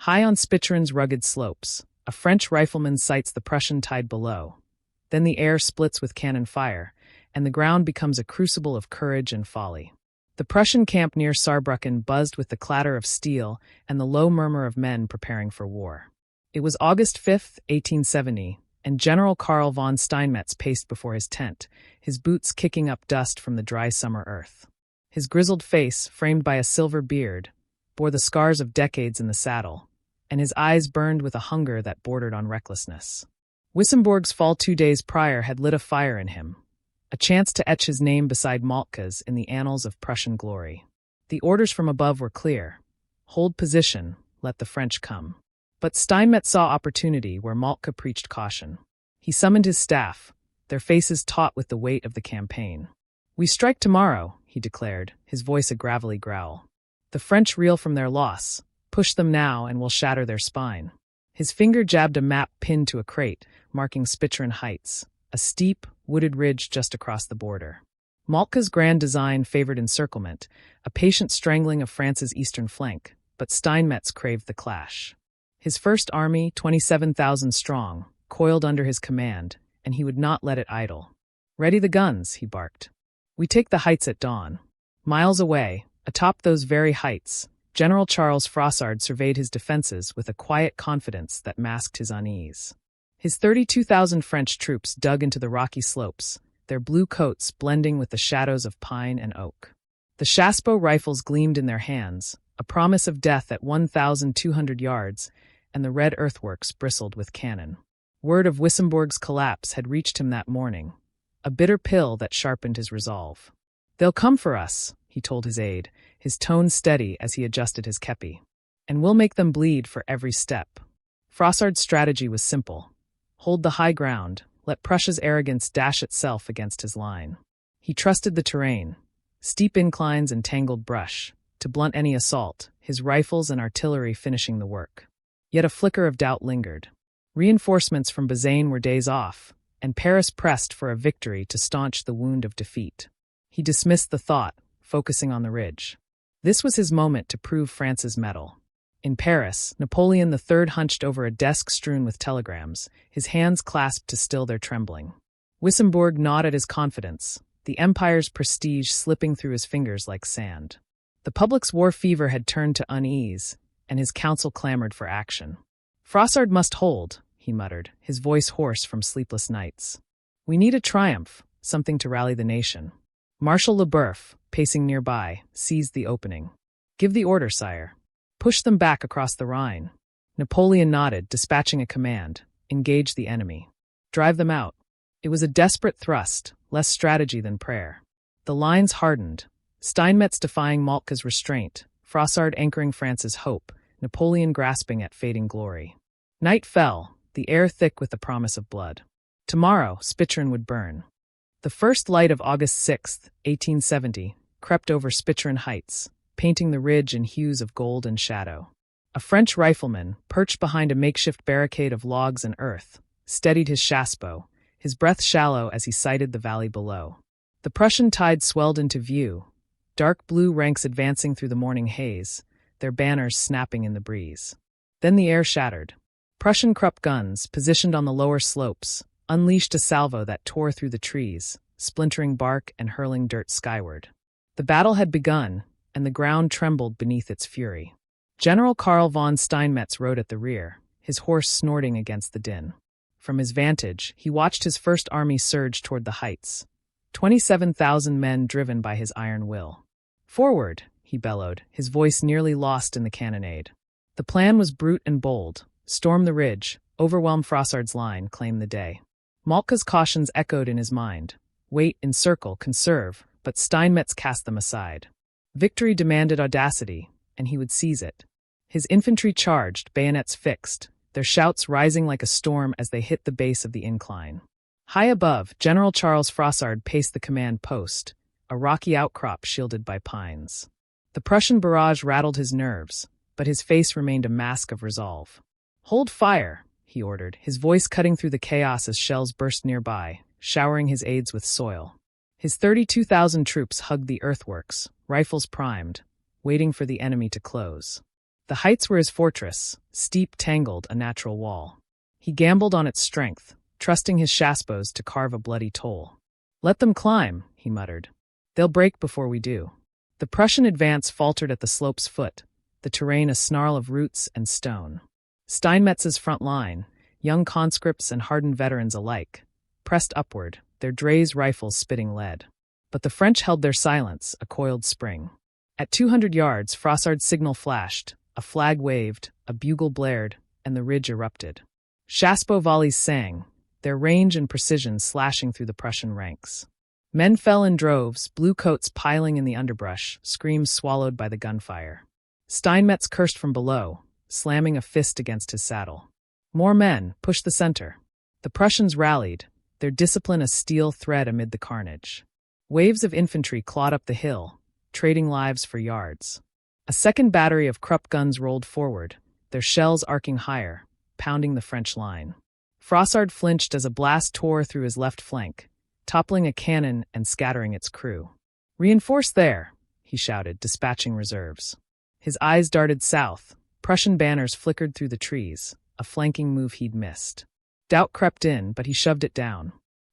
High on Spicheren's rugged slopes, a French rifleman sights the Prussian tide below. Then the air splits with cannon fire, and the ground becomes a crucible of courage and folly. The Prussian camp near Saarbrücken buzzed with the clatter of steel and the low murmur of men preparing for war. It was August 5, 1870, and General Karl von Steinmetz paced before his tent, his boots kicking up dust from the dry summer earth. His grizzled face, framed by a silver beard, bore the scars of decades in the saddle, and his eyes burned with a hunger that bordered on recklessness. Wissembourg's fall 2 days prior had lit a fire in him, a chance to etch his name beside Moltke's in the annals of Prussian glory. The orders from above were clear. Hold position, let the French come. But Steinmetz saw opportunity where Moltke preached caution. He summoned his staff, their faces taut with the weight of the campaign. "We strike tomorrow," he declared, his voice a gravelly growl. "The French reel from their loss. Push them now and we'll shatter their spine." His finger jabbed a map pinned to a crate, marking Spicheren Heights, a steep, wooded ridge just across the border. Moltke's grand design favored encirclement, a patient strangling of France's eastern flank, but Steinmetz craved the clash. His first army, 27,000 strong, coiled under his command, and he would not let it idle. "Ready the guns," he barked. "We take the heights at dawn." Miles away, atop those very heights, General Charles Frossard surveyed his defenses with a quiet confidence that masked his unease. His 32,000 French troops dug into the rocky slopes, their blue coats blending with the shadows of pine and oak. The Chassepot rifles gleamed in their hands, a promise of death at 1,200 yards, and the red earthworks bristled with cannon. Word of Wissembourg's collapse had reached him that morning, a bitter pill that sharpened his resolve. "They'll come for us," he told his aide, his tone steady as he adjusted his kepi. "And we'll make them bleed for every step." Frossard's strategy was simple. Hold the high ground, let Prussia's arrogance dash itself against his line. He trusted the terrain, steep inclines and tangled brush, to blunt any assault, his rifles and artillery finishing the work. Yet a flicker of doubt lingered. Reinforcements from Bazaine were days off, and Paris pressed for a victory to staunch the wound of defeat. He dismissed the thought, focusing on the ridge. This was his moment to prove France's mettle. In Paris, Napoleon III hunched over a desk strewn with telegrams, his hands clasped to still their trembling. Wissembourg gnawed at his confidence, the empire's prestige slipping through his fingers like sand. The public's war fever had turned to unease, and his council clamored for action. "Frossard must hold," he muttered, his voice hoarse from sleepless nights. "We need a triumph, something to rally the nation." Marshal Lebeuf, pacing nearby, seized the opening. "Give the order, sire." "Push them back across the Rhine." Napoleon nodded, dispatching a command. "Engage the enemy. Drive them out." It was a desperate thrust, less strategy than prayer. The lines hardened, Steinmetz defying Moltke's restraint, Frossard anchoring France's hope, Napoleon grasping at fading glory. Night fell, the air thick with the promise of blood. Tomorrow, Spicheren would burn. The first light of August 6, 1870, crept over Spicheren Heights, painting the ridge in hues of gold and shadow. A French rifleman, perched behind a makeshift barricade of logs and earth, steadied his Chassepot, his breath shallow as he sighted the valley below. The Prussian tide swelled into view, dark blue ranks advancing through the morning haze, their banners snapping in the breeze. Then the air shattered. Prussian Krupp guns, positioned on the lower slopes, unleashed a salvo that tore through the trees, splintering bark and hurling dirt skyward. The battle had begun, and the ground trembled beneath its fury. General Karl von Steinmetz rode at the rear, his horse snorting against the din. From his vantage, he watched his first army surge toward the heights, 27,000 men driven by his iron will. "Forward!" he bellowed, his voice nearly lost in the cannonade. The plan was brute and bold. Storm the ridge, overwhelm Frossard's line, claim the day. Moltke's cautions echoed in his mind. Wait, encircle, conserve, but Steinmetz cast them aside. Victory demanded audacity, and he would seize it. His infantry charged, bayonets fixed, their shouts rising like a storm as they hit the base of the incline. High above, General Charles Frossard paced the command post, a rocky outcrop shielded by pines. The Prussian barrage rattled his nerves, but his face remained a mask of resolve. "Hold fire," he ordered, his voice cutting through the chaos as shells burst nearby, showering his aides with soil. His 32,000 troops hugged the earthworks, rifles primed, waiting for the enemy to close. The heights were his fortress, steep, tangled, a natural wall. He gambled on its strength, trusting his chassepos to carve a bloody toll. "Let them climb," he muttered. "They'll break before we do." The Prussian advance faltered at the slope's foot, the terrain a snarl of roots and stone. Steinmetz's front line, young conscripts and hardened veterans alike, pressed upward, their Drey's rifles spitting lead. But the French held their silence, a coiled spring. At 200 yards, Frossard's signal flashed, a flag waved, a bugle blared, and the ridge erupted. Chassepot volleys sang, their range and precision slashing through the Prussian ranks. Men fell in droves, blue coats piling in the underbrush, screams swallowed by the gunfire. Steinmetz cursed from below, slamming a fist against his saddle. More men, push the center. The Prussians rallied, their discipline a steel thread amid the carnage. Waves of infantry clawed up the hill, trading lives for yards. A second battery of Krupp guns rolled forward, their shells arcing higher, pounding the French line. Frossard flinched as a blast tore through his left flank, toppling a cannon and scattering its crew. "Reinforce there," he shouted, dispatching reserves. His eyes darted south, Prussian banners flickered through the trees, a flanking move he'd missed. Doubt crept in, but he shoved it down.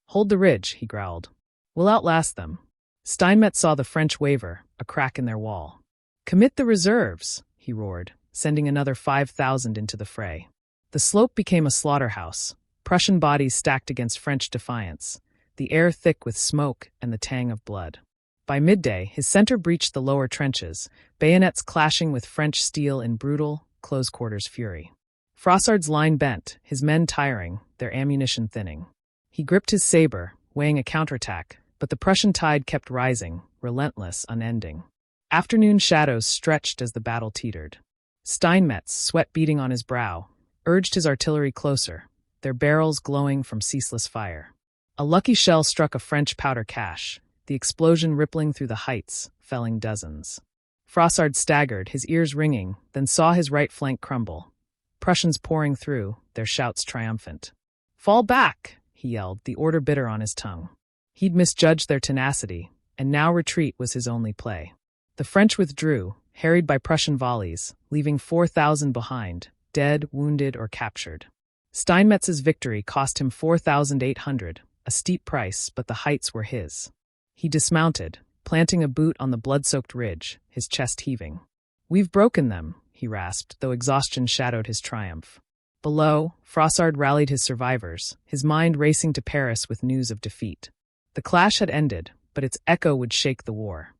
"Hold the ridge," he growled. "We'll outlast them." Steinmetz saw the French waver, a crack in their wall. "Commit the reserves," he roared, sending another 5,000 into the fray. The slope became a slaughterhouse, Prussian bodies stacked against French defiance, the air thick with smoke and the tang of blood. By midday, his center breached the lower trenches, bayonets clashing with French steel in brutal, close-quarters fury. Frossard's line bent, his men tiring, their ammunition thinning. He gripped his saber, weighing a counterattack, but the Prussian tide kept rising, relentless, unending. Afternoon shadows stretched as the battle teetered. Steinmetz, sweat beading on his brow, urged his artillery closer, their barrels glowing from ceaseless fire. A lucky shell struck a French powder cache, the explosion rippling through the heights, felling dozens. Frossard staggered, his ears ringing, then saw his right flank crumble. Prussians pouring through, their shouts triumphant. "Fall back!" he yelled, the order bitter on his tongue. He'd misjudged their tenacity, and now retreat was his only play. The French withdrew, harried by Prussian volleys, leaving 4,000 behind, dead, wounded, or captured. Steinmetz's victory cost him 4,800, a steep price, but the heights were his. He dismounted, planting a boot on the blood-soaked ridge, his chest heaving. "We've broken them," he rasped, though exhaustion shadowed his triumph. Below, Frossard rallied his survivors, his mind racing to Paris with news of defeat. The clash had ended, but its echo would shake the war.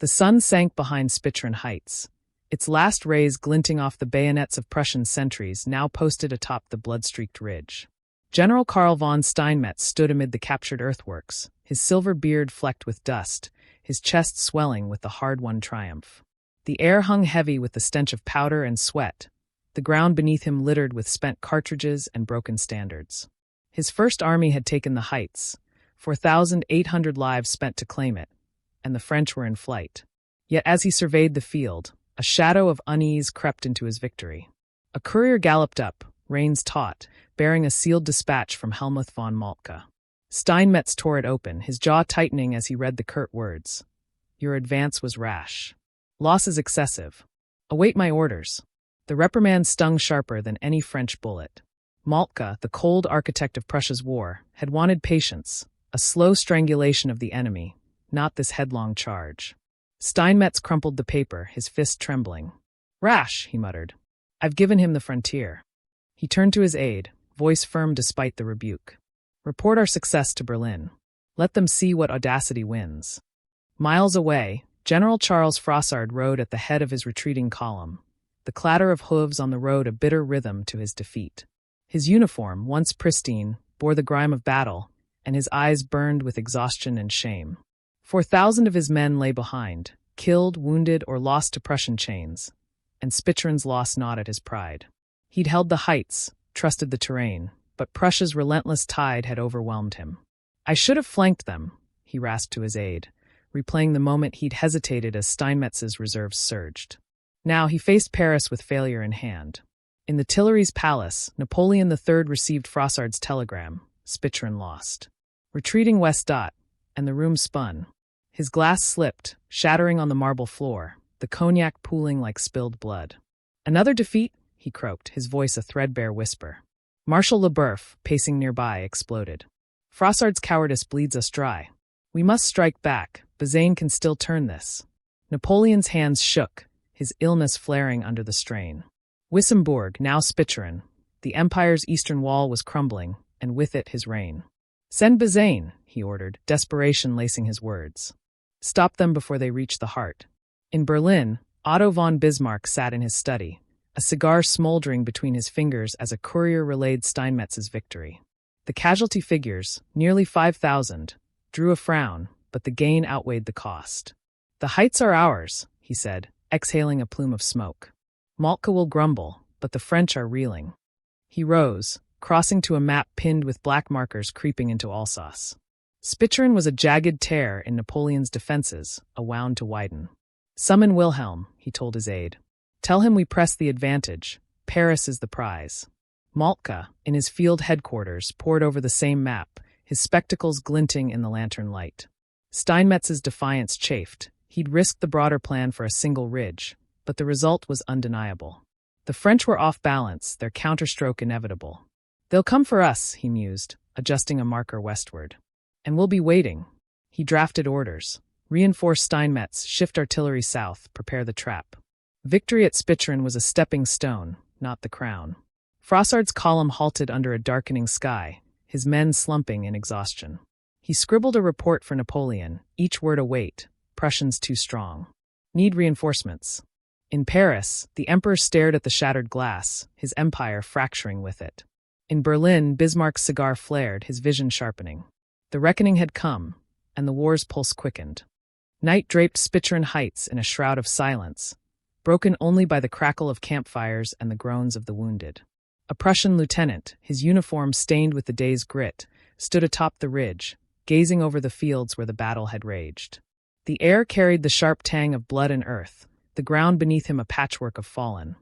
The sun sank behind Spicheren Heights, its last rays glinting off the bayonets of Prussian sentries now posted atop the blood-streaked ridge. General Karl von Steinmetz stood amid the captured earthworks, his silver beard flecked with dust, his chest swelling with the hard-won triumph. The air hung heavy with the stench of powder and sweat, the ground beneath him littered with spent cartridges and broken standards. His first army had taken the heights, 4,800 lives spent to claim it, and the French were in flight. Yet as he surveyed the field, a shadow of unease crept into his victory. A courier galloped up, reins taut, bearing a sealed dispatch from Helmuth von Moltke. Steinmetz tore it open, his jaw tightening as he read the curt words. "Your advance was rash. Loss is excessive. Await my orders." The reprimand stung sharper than any French bullet. Moltke, the cold architect of Prussia's war, had wanted patience, a slow strangulation of the enemy, not this headlong charge. Steinmetz crumpled the paper, his fist trembling. "Rash," he muttered. "I've given him the frontier." He turned to his aide, voice firm despite the rebuke. "Report our success to Berlin. Let them see what audacity wins." Miles away, General Charles Frossard rode at the head of his retreating column, the clatter of hooves on the road a bitter rhythm to his defeat. His uniform, once pristine, bore the grime of battle, and his eyes burned with exhaustion and shame. 4,000 of his men lay behind, killed, wounded, or lost to Prussian chains, and Spicheren's loss gnawed at his pride. He'd held the heights, trusted the terrain, but Prussia's relentless tide had overwhelmed him. "I should have flanked them," he rasped to his aide, replaying the moment he'd hesitated as Steinmetz's reserves surged. Now he faced Paris with failure in hand. In the Tuileries Palace, Napoleon III received Frossard's telegram, Spicheren lost. Retreating west. And the room spun. His glass slipped, shattering on the marble floor, the cognac pooling like spilled blood. Another defeat? He croaked, his voice a threadbare whisper. Marshal Lebeuf, pacing nearby, exploded. Frossard's cowardice bleeds us dry. We must strike back. Bazaine can still turn this. Napoleon's hands shook, his illness flaring under the strain. Wissembourg, now Spicheren. The empire's eastern wall was crumbling, and with it his reign. Send Bazaine, he ordered, desperation lacing his words. Stop them before they reach the heart. In Berlin, Otto von Bismarck sat in his study, a cigar smoldering between his fingers as a courier relayed Steinmetz's victory. The casualty figures, nearly 5,000, drew a frown, but the gain outweighed the cost. The heights are ours, he said, exhaling a plume of smoke. Moltke will grumble, but the French are reeling. He rose, crossing to a map pinned with black markers creeping into Alsace. Spicheren was a jagged tear in Napoleon's defenses, a wound to widen. Summon Wilhelm, he told his aide. Tell him we press the advantage. Paris is the prize. Moltke, in his field headquarters, pored over the same map, his spectacles glinting in the lantern light. Steinmetz's defiance chafed. He'd risked the broader plan for a single ridge, but the result was undeniable. The French were off balance, their counterstroke inevitable. They'll come for us, he mused, adjusting a marker westward. And we'll be waiting. He drafted orders. Reinforce Steinmetz, shift artillery south, prepare the trap. Victory at Spicheren was a stepping stone, not the crown. Frossard's column halted under a darkening sky, his men slumping in exhaustion. He scribbled a report for Napoleon, each word a weight. Prussians too strong. Need reinforcements. In Paris, the emperor stared at the shattered glass, his empire fracturing with it. In Berlin, Bismarck's cigar flared, his vision sharpening. The reckoning had come, and the war's pulse quickened. Night draped Spicheren Heights in a shroud of silence, broken only by the crackle of campfires and the groans of the wounded. A Prussian lieutenant, his uniform stained with the day's grit, stood atop the ridge, gazing over the fields where the battle had raged. The air carried the sharp tang of blood and earth, the ground beneath him a patchwork of fallen.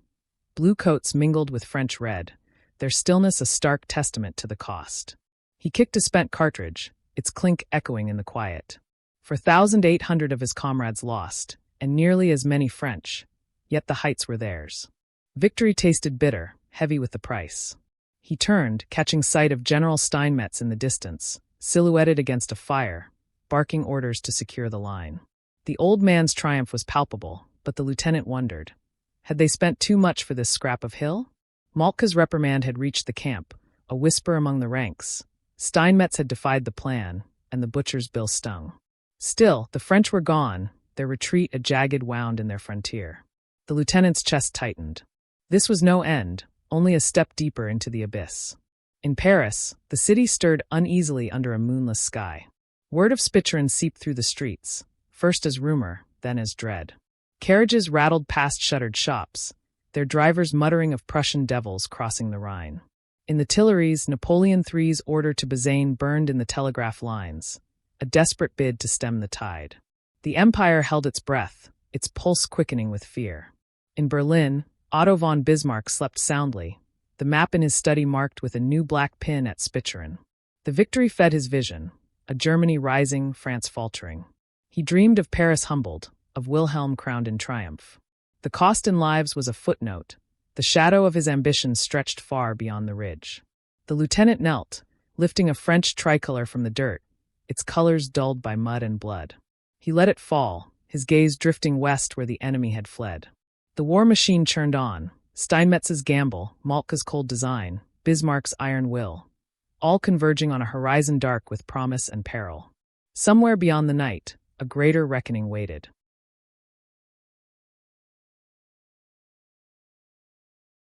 Blue coats mingled with French red, their stillness a stark testament to the cost. He kicked a spent cartridge, its clink echoing in the quiet. For 1,800 of his comrades lost, and nearly as many French, yet the heights were theirs. Victory tasted bitter, heavy with the price. He turned, catching sight of General Steinmetz in the distance, silhouetted against a fire, barking orders to secure the line. The old man's triumph was palpable, but the lieutenant wondered. Had they spent too much for this scrap of hill? Moltke's reprimand had reached the camp, a whisper among the ranks. Steinmetz had defied the plan, and the butcher's bill stung. Still, the French were gone, their retreat a jagged wound in their frontier. The lieutenant's chest tightened. This was no end, only a step deeper into the abyss. In Paris, the city stirred uneasily under a moonless sky. Word of Spicheren seeped through the streets, first as rumor, then as dread. Carriages rattled past shuttered shops, their drivers muttering of Prussian devils crossing the Rhine. In the Tuileries, Napoleon III's order to Bazaine burned in the telegraph lines, a desperate bid to stem the tide. The empire held its breath, its pulse quickening with fear. In Berlin, Otto von Bismarck slept soundly, the map in his study marked with a new black pin at Spicheren. The victory fed his vision, a Germany rising, France faltering. He dreamed of Paris humbled, of Wilhelm crowned in triumph. The cost in lives was a footnote. The shadow of his ambitions stretched far beyond the ridge. The lieutenant knelt, lifting a French tricolor from the dirt, its colors dulled by mud and blood. He let it fall, his gaze drifting west where the enemy had fled. The war machine churned on, Steinmetz's gamble, Moltke's cold design, Bismarck's iron will, all converging on a horizon dark with promise and peril. Somewhere beyond the night, a greater reckoning waited.